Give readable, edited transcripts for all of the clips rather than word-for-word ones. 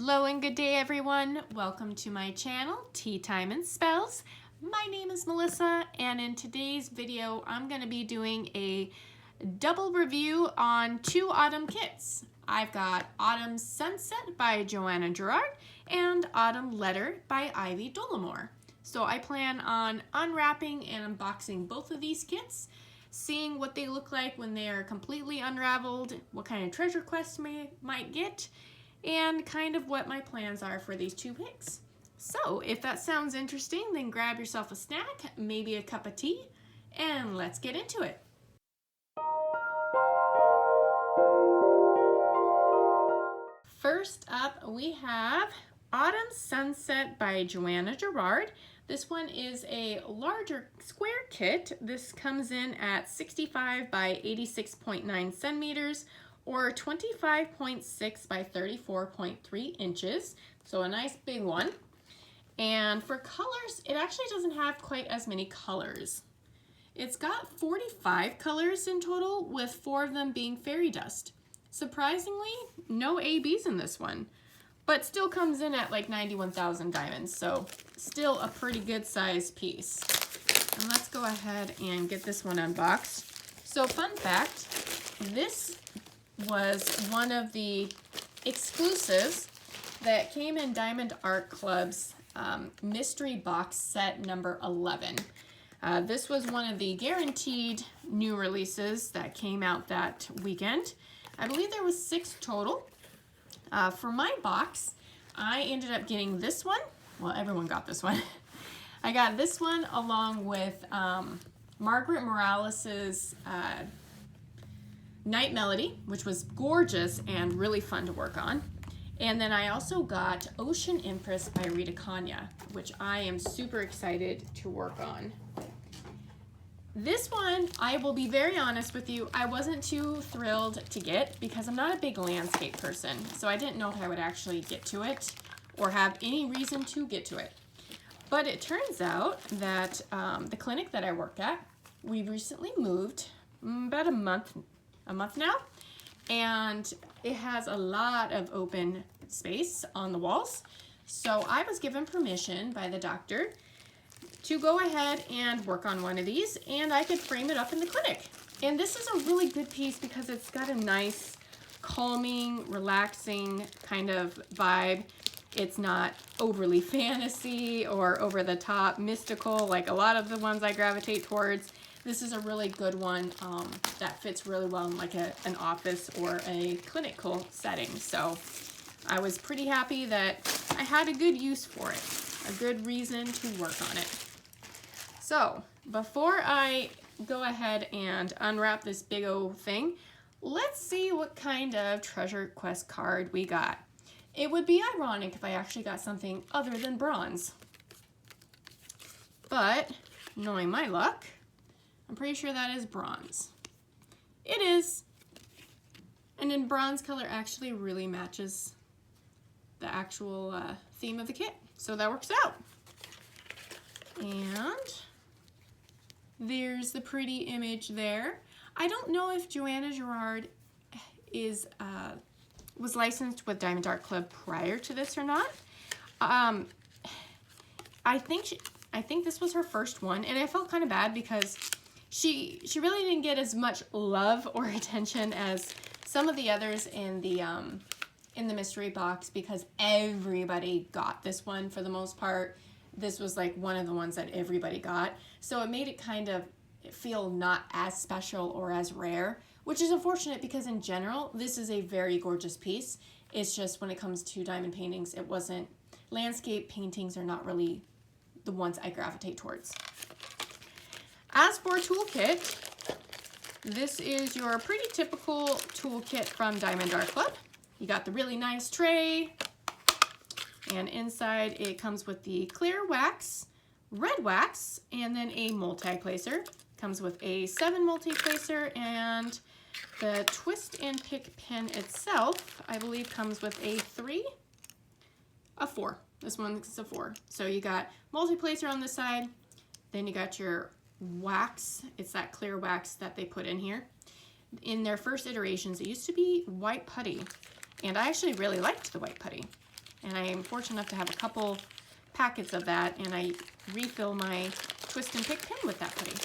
Hello and good day everyone. Welcome to my channel, Teatime and Spells. My name is Melissa and in today's video I'm going to be doing a double review on two autumn kits. I've got Autumn Sunset by Joanna Gerard and Autumn Letter by Ivy Dollamore. So I plan on unwrapping and unboxing both of these kits, seeing what they look like when they are completely unraveled, what kind of treasure quests I might get, and kind of what my plans are for these two picks. So if that sounds interesting, then grab yourself a snack, maybe a cup of tea, and let's get into it. First up, we have Autumn Sunset by Joanna Gerard. This one is a larger square kit. This comes in at 65 by 86.9 centimeters or 25.6 by 34.3 inches. So a nice big one. And for colors, it actually doesn't have quite as many colors. It's got 45 colors in total, with 4 of them being fairy dust. Surprisingly, no ABs in this one, but still comes in at like 91,000 diamonds, so still a pretty good size piece. And let's go ahead and get this one unboxed. So fun fact, this was one of the exclusives that came in Diamond Art Club's mystery box set number 11. This was one of the guaranteed new releases that came out that weekend. I believe there was 6 total. For my box, I ended up getting this one. Well, everyone got this one. I got this one along with Margaret Morales's Night Melody, which was gorgeous and really fun to work on. And then I also got Ocean Empress by Rita Kanya, which I am super excited to work on. This one, I will be very honest with you, I wasn't too thrilled to get because I'm not a big landscape person, so I didn't know if I would actually get to it or have any reason to get to it. But it turns out that the clinic that I work at, we recently moved about a month now, and it has a lot of open space on the walls. So I was given permission by the doctor to go ahead and work on one of these, and I could frame it up in the clinic. And this is a really good piece because it's got a nice, calming, relaxing kind of vibe. It's not overly fantasy or over the top mystical like a lot of the ones I gravitate towards. This is a really good one that fits really well in like an office or a clinical setting. So I was pretty happy that I had a good use for it, a good reason to work on it. So before I go ahead and unwrap this big old thing, let's see what kind of treasure quest card we got. It would be ironic if I actually got something other than bronze. But knowing my luck, I'm pretty sure that is bronze. It is. And in bronze color actually really matches the actual theme of the kit. So that works out. And there's the pretty image there. I don't know if Joanna Gerard is was licensed with Diamond Art Club prior to this or not. I think this was her first one, and I felt kind of bad because she really didn't get as much love or attention as some of the others in the mystery box, because everybody got this one for the most part. This was like one of the ones that everybody got. So it made it kind of feel not as special or as rare, which is unfortunate because in general, this is a very gorgeous piece. It's just when it comes to diamond paintings, it wasn't, landscape paintings are not really the ones I gravitate towards. As for toolkit, this is your pretty typical toolkit from Diamond Art Club. You got the really nice tray, and inside it comes with the clear wax, red wax, and then a multi-placer. Comes with a 7 multi-placer, and the twist and pick pen itself, I believe, comes with a 4. This one's a 4. So you got multi-placer on this side, then you got your wax. It's that clear wax that they put in here. In their first iterations, it used to be white putty, and I actually really liked the white putty. And I am fortunate enough to have a couple packets of that, and I refill my twist and pick pin with that putty.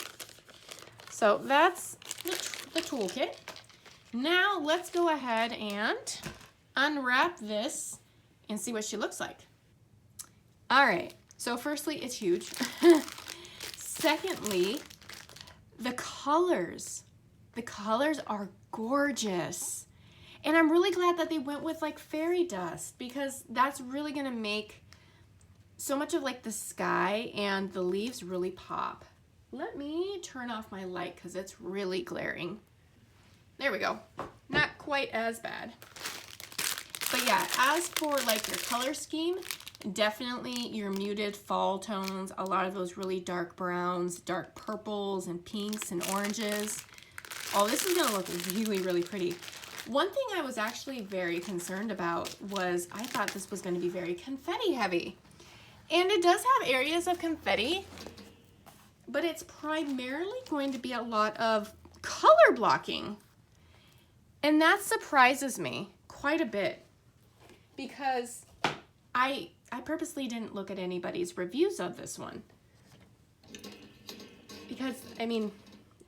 So that's the toolkit. Now let's go ahead and unwrap this and see what she looks like. All right, so firstly, it's huge. Secondly, the colors. The colors are gorgeous. And I'm really glad that they went with like fairy dust, because that's really gonna make so much of like the sky and the leaves really pop. Let me turn off my light because it's really glaring. There we go. Not quite as bad. But yeah, as for like your color scheme, definitely your muted fall tones, a lot of those really dark browns, dark purples and pinks and oranges. Oh, this is gonna look really, really pretty. One thing I was actually very concerned about was I thought this was gonna be very confetti heavy. And it does have areas of confetti, but it's primarily going to be a lot of color blocking. And that surprises me quite a bit, because I purposely didn't look at anybody's reviews of this one. Because, I mean,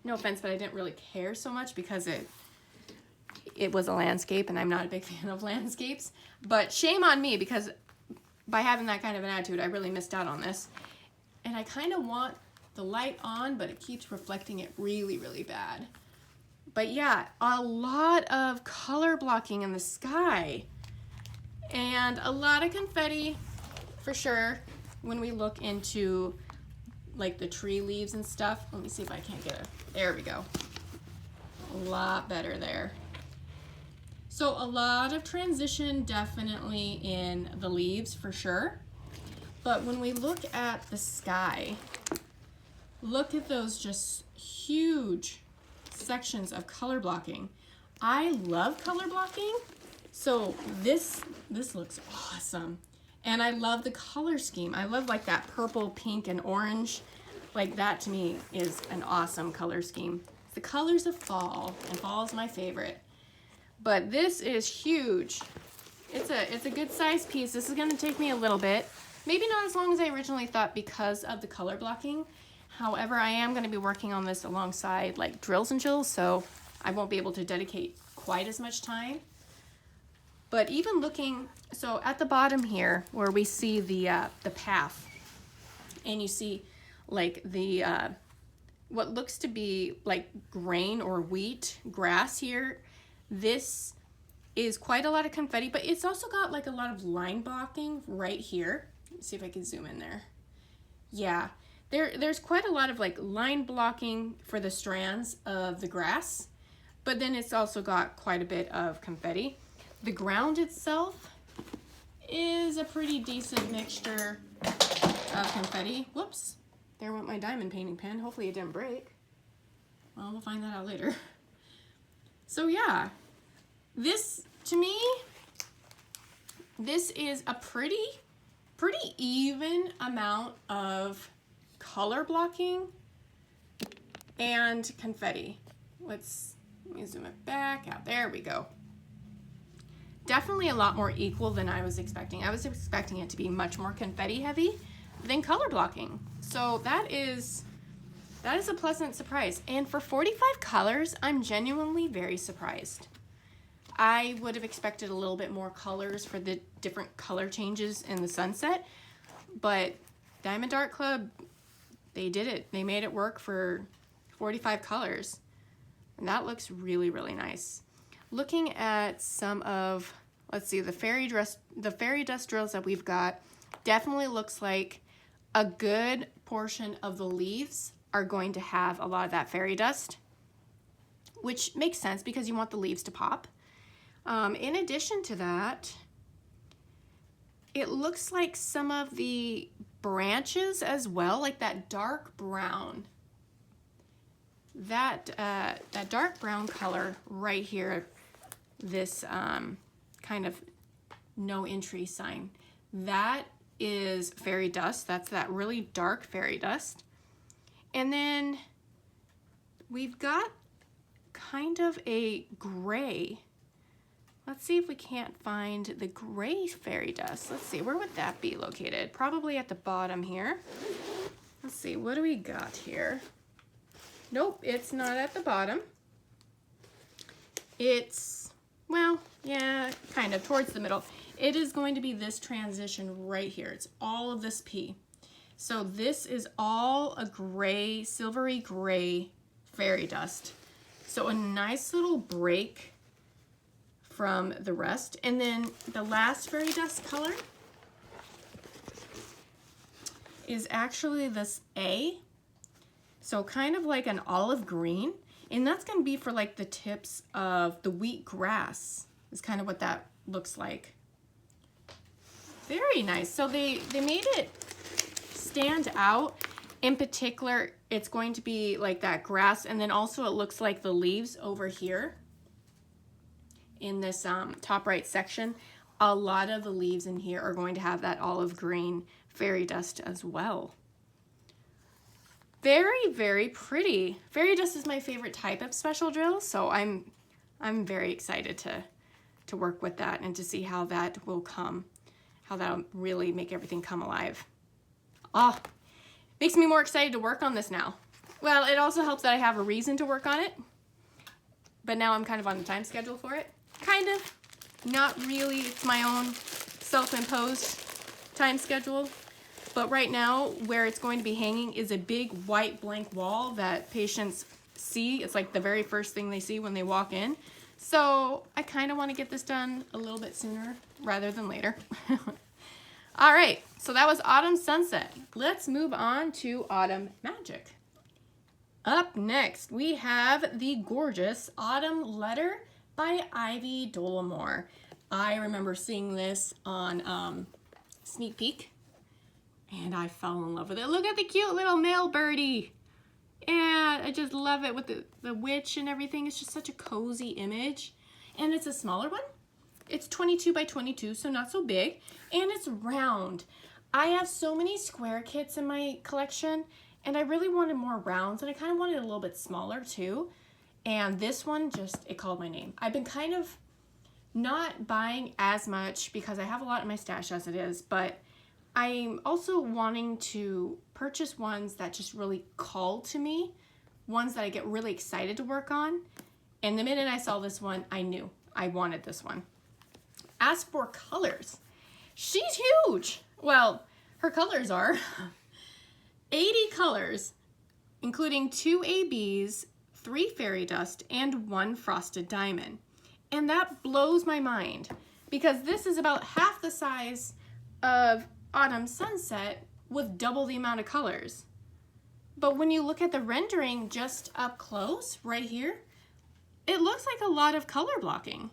no offense, but I didn't really care so much because it was a landscape and I'm not a big fan of landscapes. But shame on me, because by having that kind of an attitude, I really missed out on this. And I kind of want the light on, but it keeps reflecting it really, really bad. But yeah, a lot of color blocking in the sky and a lot of confetti for sure when we look into like the tree leaves and stuff. Let me see if I can't get there we go. A lot better there. So a lot of transition definitely in the leaves for sure. But when we look at the sky, look at those just huge sections of color blocking. I love color blocking, so this looks awesome. And I love the color scheme. I love like that purple, pink, and orange. Like that to me is an awesome color scheme. The colors of fall, and fall is my favorite. But this is huge. It's a good size piece. This is gonna take me a little bit. Maybe not as long as I originally thought because of the color blocking. However, I am gonna be working on this alongside like drills and chills, so I won't be able to dedicate quite as much time. But even looking, so at the bottom here where we see the path, and you see like the, what looks to be like grain or wheat grass here, this is quite a lot of confetti, but it's also got like a lot of line blocking right here. Let's see if I can zoom in there. Yeah, there's quite a lot of like line blocking for the strands of the grass, but then it's also got quite a bit of confetti. The ground itself is a pretty decent mixture of confetti. Whoops, there went my diamond painting pen. Hopefully it didn't break. Well, we'll find that out later. So yeah, this, to me, this is a pretty even amount of color blocking and confetti. Let me zoom it back out. There we go. Definitely a lot more equal than I was expecting. I was expecting it to be much more confetti heavy than color blocking. So that is a pleasant surprise. And for 45 colors, I'm genuinely very surprised. I would have expected a little bit more colors for the different color changes in the sunset, but Diamond Art Club, they did it. They made it work for 45 colors. And that looks really, really nice. Looking at some of, let's see, the fairy dust drills that we've got, definitely looks like a good portion of the leaves are going to have a lot of that fairy dust, which makes sense because you want the leaves to pop. In addition to that, it looks like some of the branches as well, like that dark brown. That dark brown color right here, this kind of no entry sign, that is fairy dust. That's that really dark fairy dust. And then we've got kind of a gray. let's see if we can't find the gray fairy dust. Let's see, where would that be located? Probably at the bottom here. Let's see, what do we got here? Nope, it's not at the bottom. It's, well, yeah, kind of towards the middle. It is going to be this transition right here. It's all of this P. So this is all a gray, silvery gray fairy dust. So a nice little break from the rest. And then the last fairy dust color is actually this A. So kind of like an olive green. And that's going to be for like the tips of the wheat grass is kind of what that looks like. Very nice. So they made it stand out. In particular, it's going to be like that grass, and then also it looks like the leaves over here in this top right section. A lot of the leaves in here are going to have that olive green fairy dust as well. Very, very pretty. Fairy dust is my favorite type of special drill, so I'm very excited to work with that and to see how that will come, how that'll really make everything come alive. Oh, makes me more excited to work on this now. Well, it also helps that I have a reason to work on it, but now I'm kind of on a time schedule for it. Kind of, not really, it's my own self-imposed time schedule. But right now, where it's going to be hanging is a big white blank wall that patients see. It's like the very first thing they see when they walk in. So I kind of want to get this done a little bit sooner rather than later. All right, so that was Autumn Sunset. Let's move on to Autumn Magic. Up next, we have the gorgeous Autumn Letter by Ivy Dollamore. I remember seeing this on Sneak Peek, and I fell in love with it. Look at the cute little male birdie. And I just love it with the witch and everything. It's just such a cozy image. And it's a smaller one. It's 22 by 22, so not so big. And it's round. I have so many square kits in my collection, and I really wanted more rounds, and I kind of wanted a little bit smaller too. And this one it called my name. I've been kind of not buying as much because I have a lot in my stash as it is, but I'm also wanting to purchase ones that just really call to me, ones that I get really excited to work on. And the minute I saw this one, I knew I wanted this one. As for colors, she's huge. Well, her colors are 80 colors, including 2 ABs, 3 fairy dust, and 1 frosted diamond. And that blows my mind because this is about half the size of Autumn Sunset with double the amount of colors. But when you look at the rendering just up close right here, it looks like a lot of color blocking.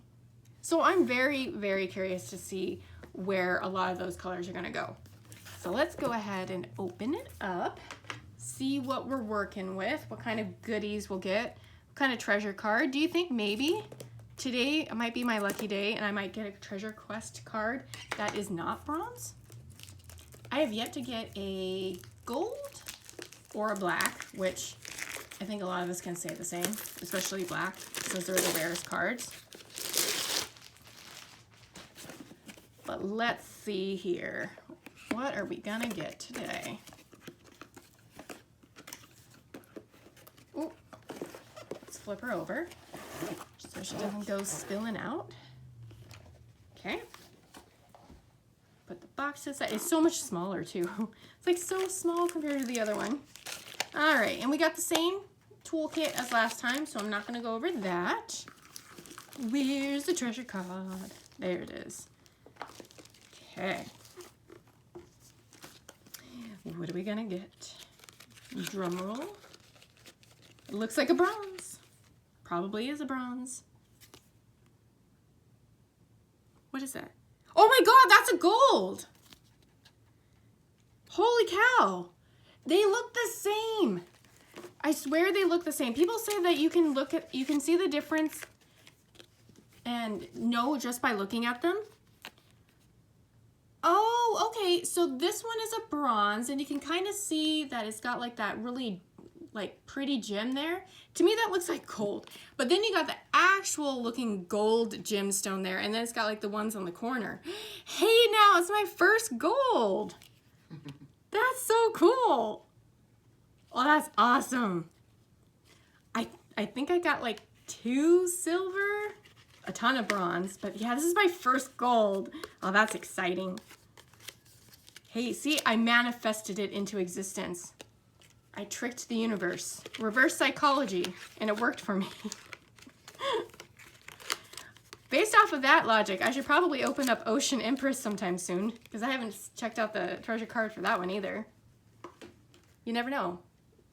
So I'm very, very curious to see where a lot of those colors are gonna go. So let's go ahead and open it up, see what we're working with, what kind of goodies we'll get, what kind of treasure card. Do you think maybe today might be my lucky day and I might get a treasure quest card that is not bronze? I have yet to get a gold or a black, which I think a lot of us can say the same, especially black, since they're the rarest cards. But let's see here. What are we gonna get today? Ooh, let's flip her over so she doesn't go spilling out. Okay. Put the box aside. It's so much smaller too. It's like so small compared to the other one. All right, and we got the same toolkit as last time, so I'm not gonna go over that. Where's the treasure card? There it is. Okay. What are we gonna get? Drum roll. It looks like a bronze. Probably is a bronze. What is that? Oh my God, that's a gold. Holy cow. They look the same. I swear they look the same. People say that you can see the difference and know just by looking at them. Oh, okay. So this one is a bronze, and you can kind of see that it's got like that really like pretty gem there. To me that looks like gold. But then you got the actual looking gold gemstone there, and then it's got like the ones on the corner. Hey, now it's my first gold. That's so cool. Oh, that's awesome. I think I got like 2 silver, a ton of bronze, but yeah, this is my first gold. Oh, that's exciting. Hey, see, I manifested it into existence. I tricked the universe. Reverse psychology, and it worked for me. Based off of that logic, I should probably open up Ocean Empress sometime soon, because I haven't checked out the treasure card for that one either. You never know.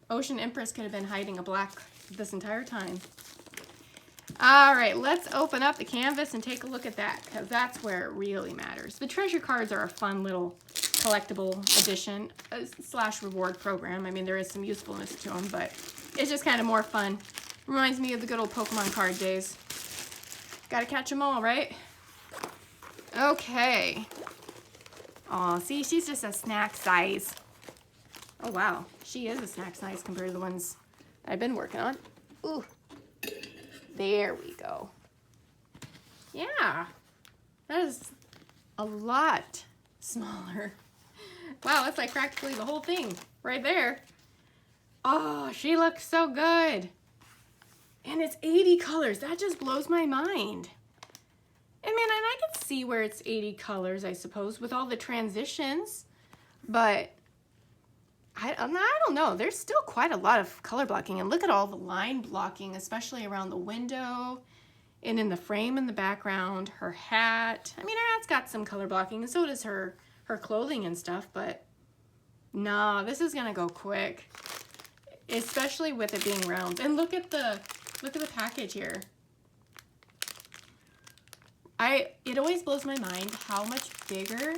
Ocean Empress could have been hiding a black this entire time. All right, let's open up the canvas and take a look at that, because that's where it really matters. The treasure cards are a fun little collectible edition / reward program. I mean, there is some usefulness to them, but it's just kind of more fun. Reminds me of the good old Pokemon card days. Gotta catch them all, right? Okay. Oh, see, she's just a snack size. Oh, wow. She is a snack size compared to the ones I've been working on. Ooh. There we go. Yeah. That is a lot smaller. Wow, that's like practically the whole thing right there. Oh, she looks so good. And it's 80 colors. That just blows my mind. I mean, and I can see where it's 80 colors, I suppose, with all the transitions. But I don't know. There's still quite a lot of color blocking. And look at all the line blocking, especially around the window and in the frame in the background. Her hat. I mean, her hat's got some color blocking, and so does her clothing and stuff. But no, this is gonna go quick, especially with it being round. And look at the package here. It always blows my mind how much bigger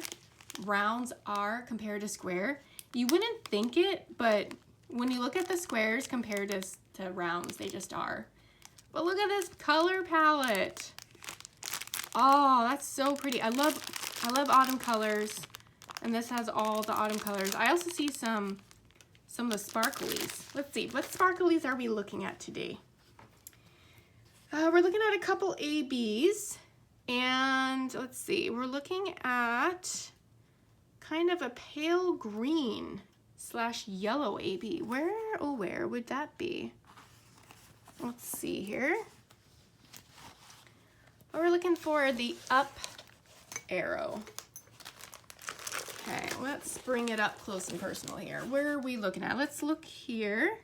rounds are compared to square. You wouldn't think it, but when you look at the squares compared to rounds, they just are. But look at this color palette. Oh, that's so pretty. I love autumn colors, and this has all the autumn colors. I also see some of the sparklies. Let's see, what sparklies are we looking at today? We're looking at a couple ABs, and let's see, we're looking at kind of a pale green / yellow AB. Where would that be? Let's see here. We're looking for the up arrow. Okay, let's bring it up close and personal here. Where are we looking at? Let's look here.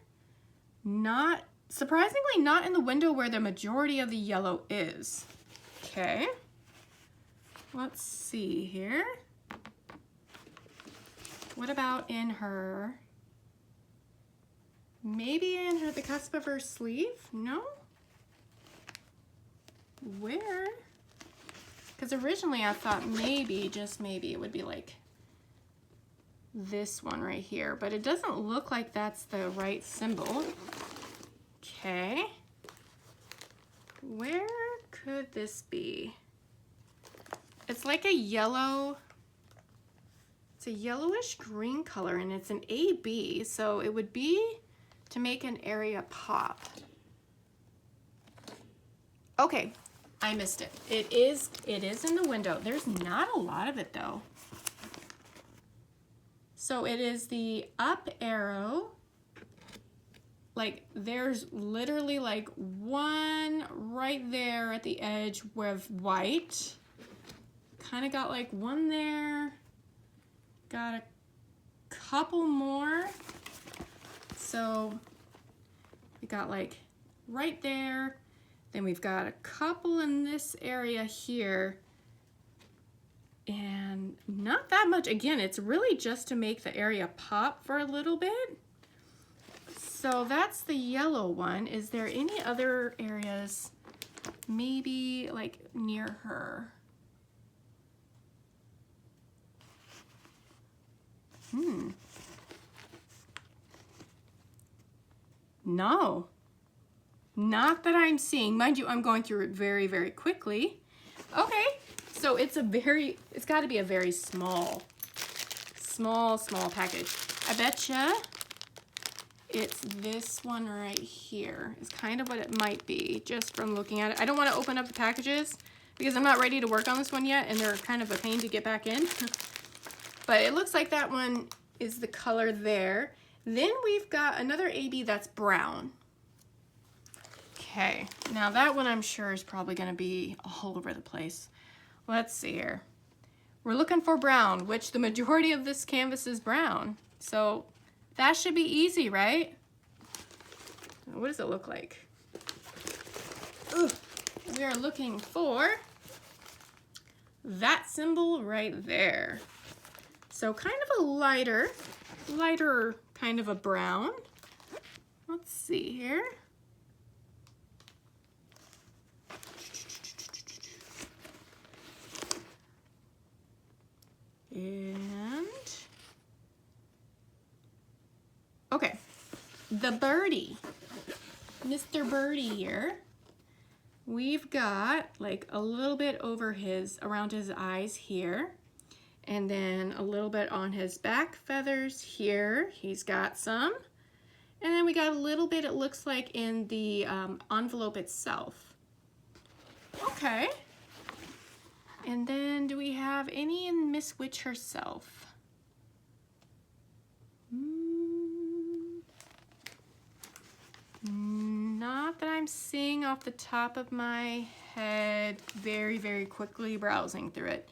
Surprisingly, not in the window where the majority of the yellow is. Okay. Let's see here. What about in her, maybe in the cusp of her sleeve? No? Where? Because originally I thought maybe, just maybe, it would be like this one right here, but it doesn't look like that's the right symbol. Okay. Where could this be? It's like a yellow, it's a yellowish green color, and it's an AB, so it would be to make an area pop. Okay, I missed it. It is in the window. There's not a lot of it though. So it is the up arrow. Like there's literally like one right there at the edge with white. Kind of got like one there. Got a couple more. So we got like right there. Then we've got a couple in this area here. And not that much. Again, it's really just to make the area pop for a little bit. So that's the yellow one. Is there any other areas maybe like near her? No, not that I'm seeing. Mind you, I'm going through it very, very quickly. Okay, so it's got to be a very small package. I betcha it's this one right here. It's kind of what it might be, just from looking at it. I don't want to open up the packages because I'm not ready to work on this one yet, and they're kind of a pain to get back in. But it looks like that one is the color there. Then we've got another AB that's brown. Okay, now that one I'm sure is probably going to be all over the place. Let's see here. We're looking for brown, which the majority of this canvas is brown. So that should be easy, right? What does it look like? Ooh, we are looking for that symbol right there. So kind of a lighter kind of a brown. Let's see here. And okay, the birdie, Mr. Birdie here. We've got like a little bit over around his eyes here, and then a little bit on his back feathers here. He's got some, and then we got a little bit, it looks like, in the envelope itself. Okay. And then do we have any in Miss Witch herself? Not that I'm seeing off the top of my head, very quickly browsing through it.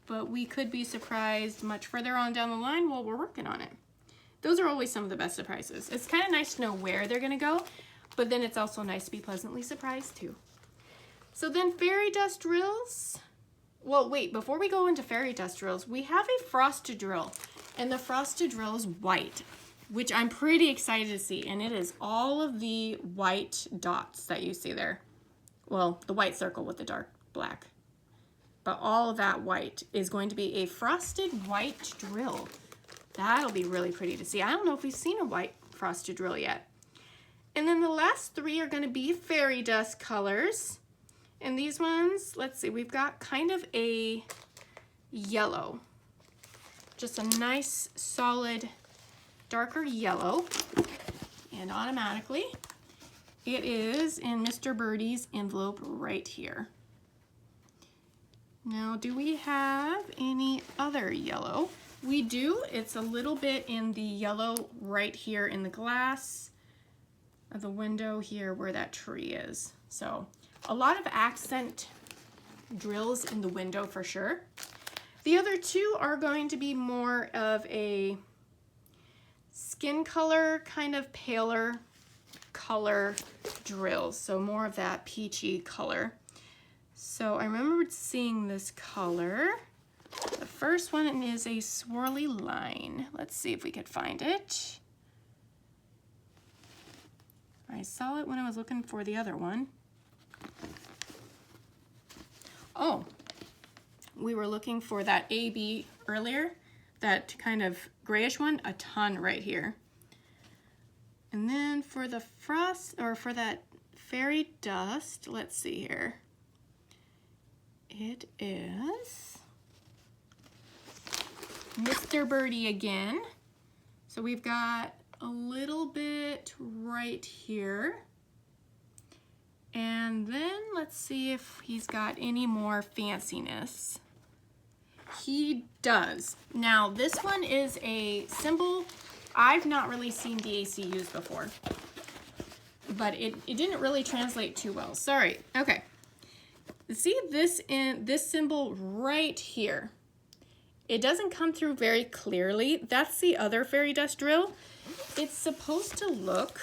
But we could be surprised much further on down the line while we're working on it. Those are always some of the best surprises. It's kind of nice to know where they're gonna go, but then it's also nice to be pleasantly surprised too. So then fairy dust drills. Well, wait, before we go into fairy dust drills, we have a frosted drill, and the frosted drill is white, which I'm pretty excited to see, and it is all of the white dots that you see there. Well, the white circle with the dark black, but all of that white is going to be a frosted white drill. That'll be really pretty to see. I don't know if we've seen a white frosted drill yet. And then the last three are going to be fairy dust colors. And these ones, let's see, we've got kind of a yellow. Just a nice, solid, darker yellow. And automatically, it is in Mr. Birdie's envelope right here. Now, do we have any other yellow? We do. It's a little bit in the yellow right here in the glass of the window here where that tree is. So a lot of accent drills in the window for sure. The other two are going to be more of a skin color, kind of paler color drills. So more of that peachy color. So I remember seeing this color. The first one is a swirly line. Let's see if we could find it. I saw it when I was looking for the other one. Oh, we were looking for that AB earlier, that kind of grayish one, a ton right here. And then for the frost, or for that fairy dust, let's see here. It is Mr. Birdie again. So we've got a little bit right here. And then let's see if he's got any more fanciness. He does. Now this one is a symbol I've not really seen DAC use before, but it didn't really translate too well. Sorry. Okay. See this symbol right here. It doesn't come through very clearly. That's the other fairy dust drill. It's supposed to look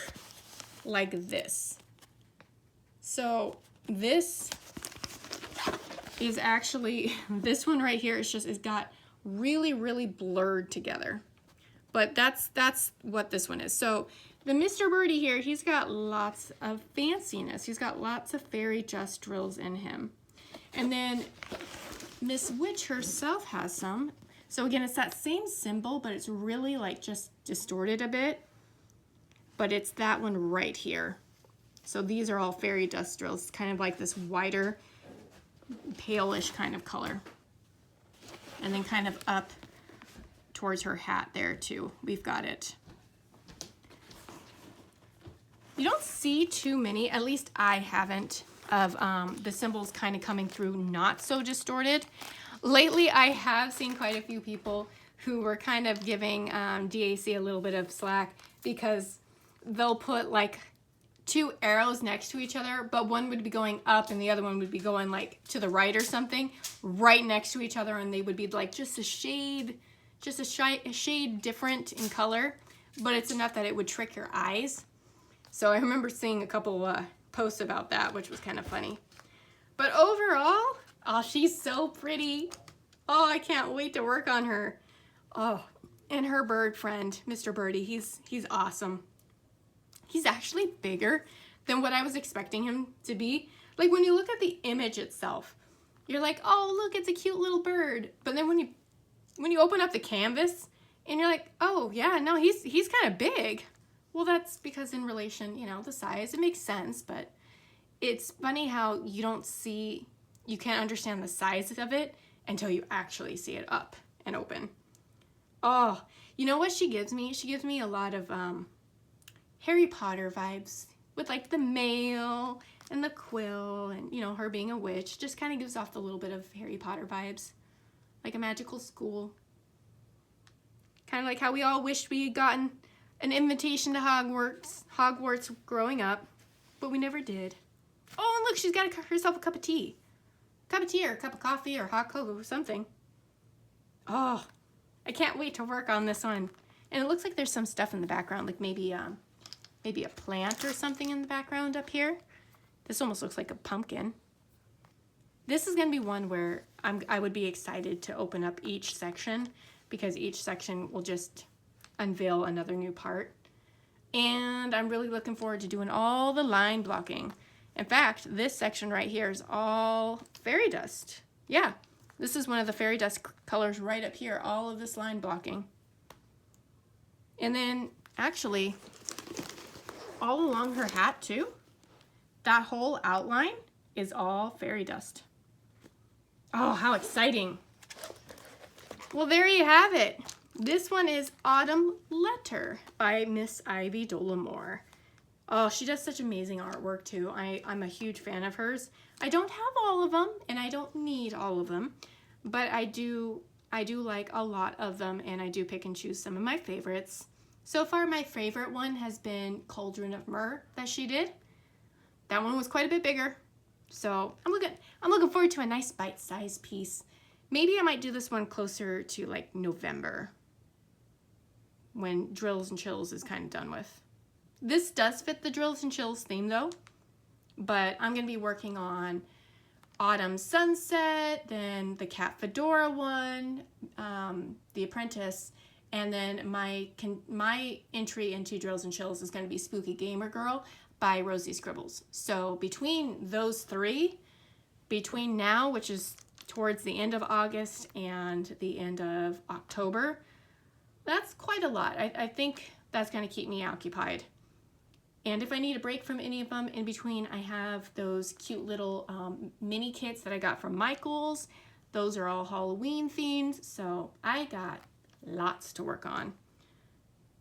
like this. So this is actually, this one right here is just, it's got really blurred together. But that's what this one is. So the Mr. Birdie here, he's got lots of fanciness. He's got lots of fairy dust drills in him. And then Miss Witch herself has some. So again, it's that same symbol, but it's really like just distorted a bit. But it's that one right here. So these are all fairy dust drills, kind of like this whiter, palish kind of color. And then kind of up towards her hat there too. We've got it. You don't see too many, at least I haven't, of the symbols kind of coming through not so distorted. Lately, I have seen quite a few people who were kind of giving DAC a little bit of slack because they'll put like 2 arrows next to each other, but one would be going up and the other one would be going like to the right or something, right next to each other, and they would be like just a shade different in color, but it's enough that it would trick your eyes. So I remember seeing a couple posts about that, which was kind of funny. But overall, oh, she's so pretty. Oh, I can't wait to work on her. Oh, and her bird friend, Mr. Birdie, he's awesome. He's actually bigger than what I was expecting him to be. Like when you look at the image itself, you're like, oh, look, it's a cute little bird. But then when you open up the canvas and you're like, oh yeah, no, he's kind of big. Well, that's because in relation, you know, the size, it makes sense, but it's funny how you can't understand the size of it until you actually see it up and open. Oh, you know what she gives me? She gives me a lot of Harry Potter vibes with like the mail and the quill and, you know, her being a witch. Just kind of gives off the little bit of Harry Potter vibes, like a magical school. Kind of like how we all wished we had gotten an invitation to Hogwarts growing up, but we never did. Oh, and look, she's got herself a cup of tea. Or a cup of coffee or hot cocoa or something. Oh, I can't wait to work on this one. And it looks like there's some stuff in the background, like maybe a plant or something in the background up here. This almost looks like a pumpkin. This is gonna be one where I would be excited to open up each section because each section will just unveil another new part. And I'm really looking forward to doing all the line blocking. In fact, this section right here is all fairy dust. Yeah, this is one of the fairy dust colors right up here, all of this line blocking. And then actually, all along her hat too, that whole outline is all fairy dust. Oh, how exciting. Well, there you have it. This one is Autumn Letter by Miss Ivy Dollamore. Oh, she does such amazing artwork too. I'm a huge fan of hers. I don't have all of them and I don't need all of them, but I do like a lot of them and I do pick and choose some of my favorites. So far, my favorite one has been Cauldron of Myrrh that she did. That one was quite a bit bigger. So I'm looking forward to a nice bite-sized piece. Maybe I might do this one closer to like November, when Drills and Chills is kind of done with. This does fit the Drills and Chills theme though, but I'm going to be working on Autumn Sunset, then the Cat Fedora one, The Apprentice, and then my entry into Drills and Chills is going to be Spooky Gamer Girl by Rosie Scribbles. So between those three, between now, which is towards the end of August, and the end of October, that's quite a lot. I think that's going to keep me occupied. And if I need a break from any of them in between, I have those cute little mini kits that I got from Michael's. Those are all Halloween themed, so I got lots to work on.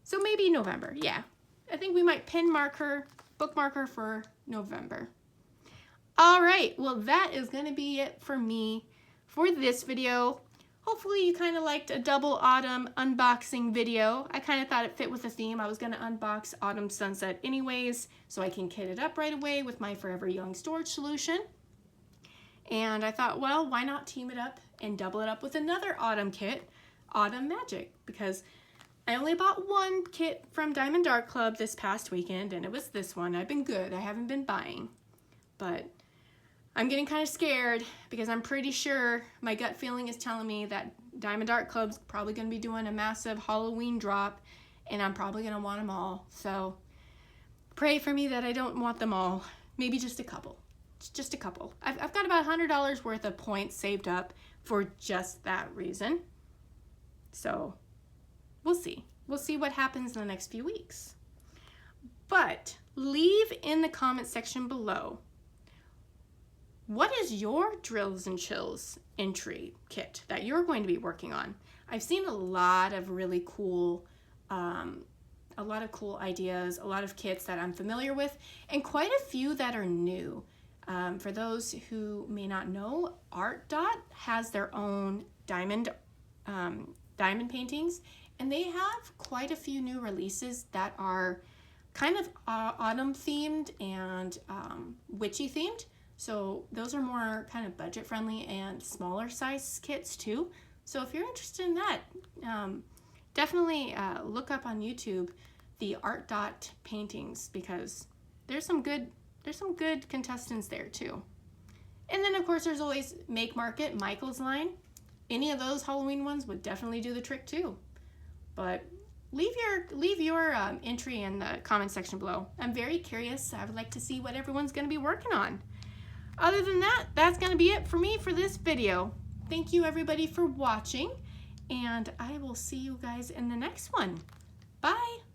So maybe November, yeah. I think we might bookmark her for November. All right, well that is going to be it for me for this video. Hopefully you kind of liked a double autumn unboxing video. I kind of thought it fit with the theme. I was going to unbox Autumn Sunset anyways, so I can kit it up right away with my Forever Young storage solution. And I thought, well, why not team it up and double it up with another autumn kit, Autumn Magic, because I only bought one kit from Diamond Art Club this past weekend, and it was this one. I've been good. I haven't been buying, but I'm getting kind of scared because I'm pretty sure my gut feeling is telling me that Diamond Art Club's probably going to be doing a massive Halloween drop, and I'm probably going to want them all. So pray for me that I don't want them all. Maybe just a couple. Just a couple. I've got about $100 worth of points saved up for just that reason. So we'll see. We'll see what happens in the next few weeks. But leave in the comment section below, what is your Drills and Chills entry kit that you're going to be working on? I've seen a lot of really cool a lot of cool ideas, a lot of kits that I'm familiar with, and quite a few that are new. For those who may not know, Art Dot has their own diamond paintings, and they have quite a few new releases that are kind of autumn themed and witchy themed. So those are more kind of budget friendly and smaller size kits too. So if you're interested in that, definitely look up on YouTube the Art Dot paintings, because there's some good contestants there too. And then of course there's always Make Market, Michael's line. Any of those Halloween ones would definitely do the trick too. But leave your entry in the comment section below. I'm very curious. I would like to see what everyone's going to be working on. Other than that, that's going to be it for me for this video. Thank you everybody for watching, and I will see you guys in the next one. Bye!